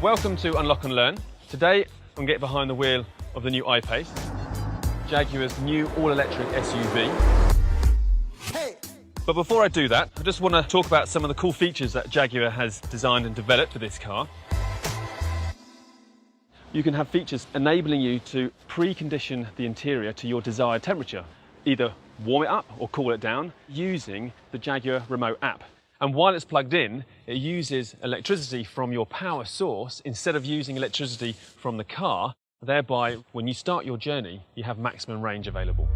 Welcome to Unlock and Learn. Today I'm going to get behind the wheel of the new I-PACE, Jaguar's new all-electric SUV. Hey. But before I do that, I just want to talk about some of the cool features that Jaguar has designed and developed for this car. You can have features enabling you to precondition the interior to your desired temperature, either warm it up or cool it down using the Jaguar remote app. And while it's plugged in, it uses electricity from your power source instead of using electricity from the car. Thereby, when you start your journey, you have maximum range available.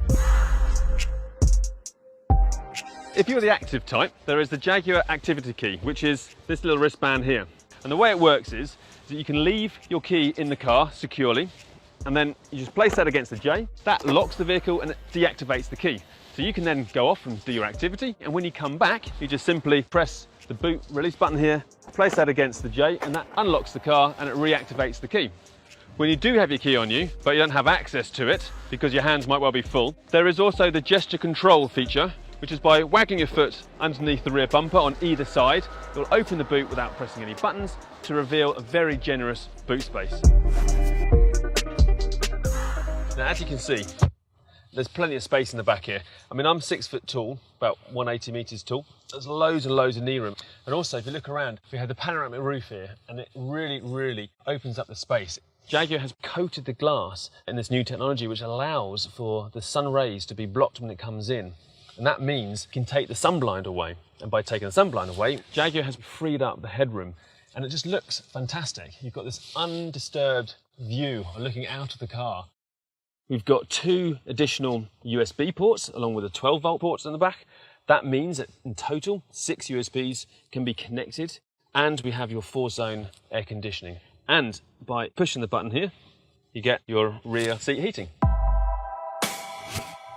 If you're the active type, there is the Jaguar activity key, which is this little wristband here. And the way it works is that you can leave your key in the car securely, and then you just place that against the J. That locks the vehicle and it deactivates the key. So you can then go off and do your activity, and when you come back, you just simply press the boot release button here, place that against the J, and that unlocks the car and it reactivates the key. When you do have your key on you, but you don't have access to it because your hands might well be full, there is also the gesture control feature, which is by wagging your foot underneath the rear bumper on either side, it will open the boot without pressing any buttons to reveal a very generous boot space. Now, as you can see, there's plenty of space in the back here. I mean, I'm 6 foot tall, about 180 meters tall. There's loads and loads of knee room. And also, if you look around, we have the panoramic roof here, and it really opens up the space. Jaguar has coated the glass in this new technology, which allows for the sun rays to be blocked when it comes in. And that means you can take the sunblind away. And by taking the sunblind away, Jaguar has freed up the headroom, and it just looks fantastic. You've got this undisturbed view looking out of the car. We've got 2 additional USB ports along with the 12-volt ports in the back. That means that in total 6 USBs can be connected, and we have your 4-zone air conditioning. And by pushing the button here, you get your rear seat heating.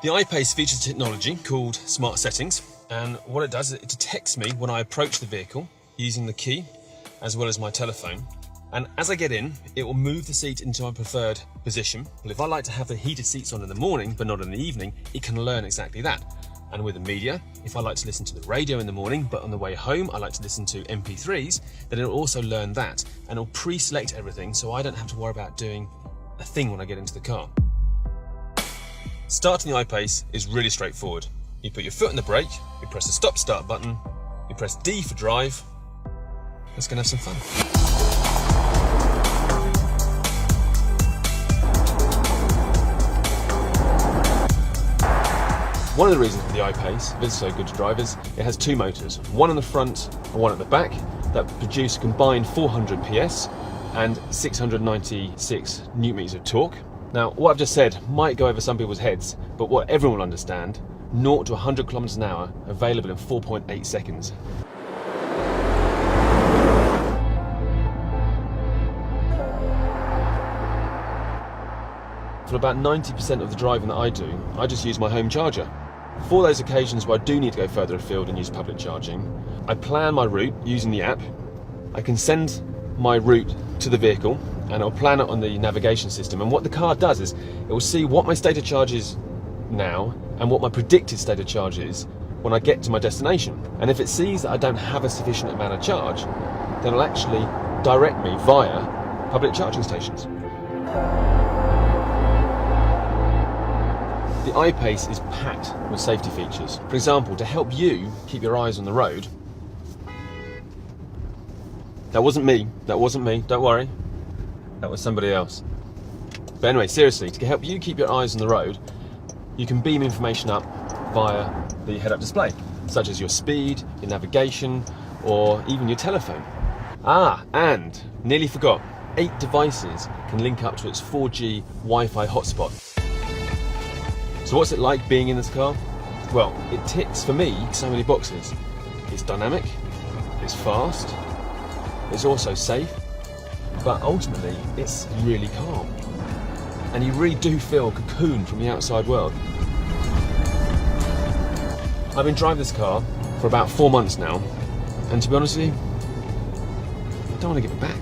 The I-PACE features technology called Smart Settings, and what it does is it detects me when I approach the vehicle using the key as well as my telephone. And as I get in, it will move the seat into my preferred position. Well, if I like to have the heated seats on in the morning, but not in the evening, it can learn exactly that. And with the media, if I like to listen to the radio in the morning, but on the way home, I like to listen to MP3s, then it'll also learn that. And it'll pre-select everything, so I don't have to worry about doing a thing when I get into the car. Starting the I-PACE is really straightforward. You put your foot on the brake, you press the stop-start button, you press D for drive. Let's go and have some fun. One of the reasons for the I-PACE is so good to drivers, it has 2 motors, one on the front and one at the back, that produce a combined 400 PS and 696 Newton-meters of torque. Now, what I've just said might go over some people's heads, but what everyone will understand, 0 to 100 kilometers an hour, available in 4.8 seconds. For about 90% of the driving that I do, I just use my home charger. For those occasions where I do need to go further afield and use public charging, I plan my route using the app. I can send my route to the vehicle and it'll plan it on the navigation system. And what the car does is it will see what my state of charge is now and what my predicted state of charge is when I get to my destination. And if it sees that I don't have a sufficient amount of charge, then it'll actually direct me via public charging stations. The I-PACE is packed with safety features. For example, to help you keep your eyes on the road. That wasn't me, don't worry. That was somebody else. But anyway, seriously, to help you keep your eyes on the road, you can beam information up via the head-up display, such as your speed, your navigation, or even your telephone. And nearly forgot, 8 devices can link up to its 4G Wi-Fi hotspot. So what's it like being in this car? Well, it ticks, for me, so many boxes. It's dynamic, it's fast, it's also safe, but ultimately, it's really calm. And you really do feel cocooned from the outside world. I've been driving this car for about 4 months now, and to be honest with you, I don't want to give it back.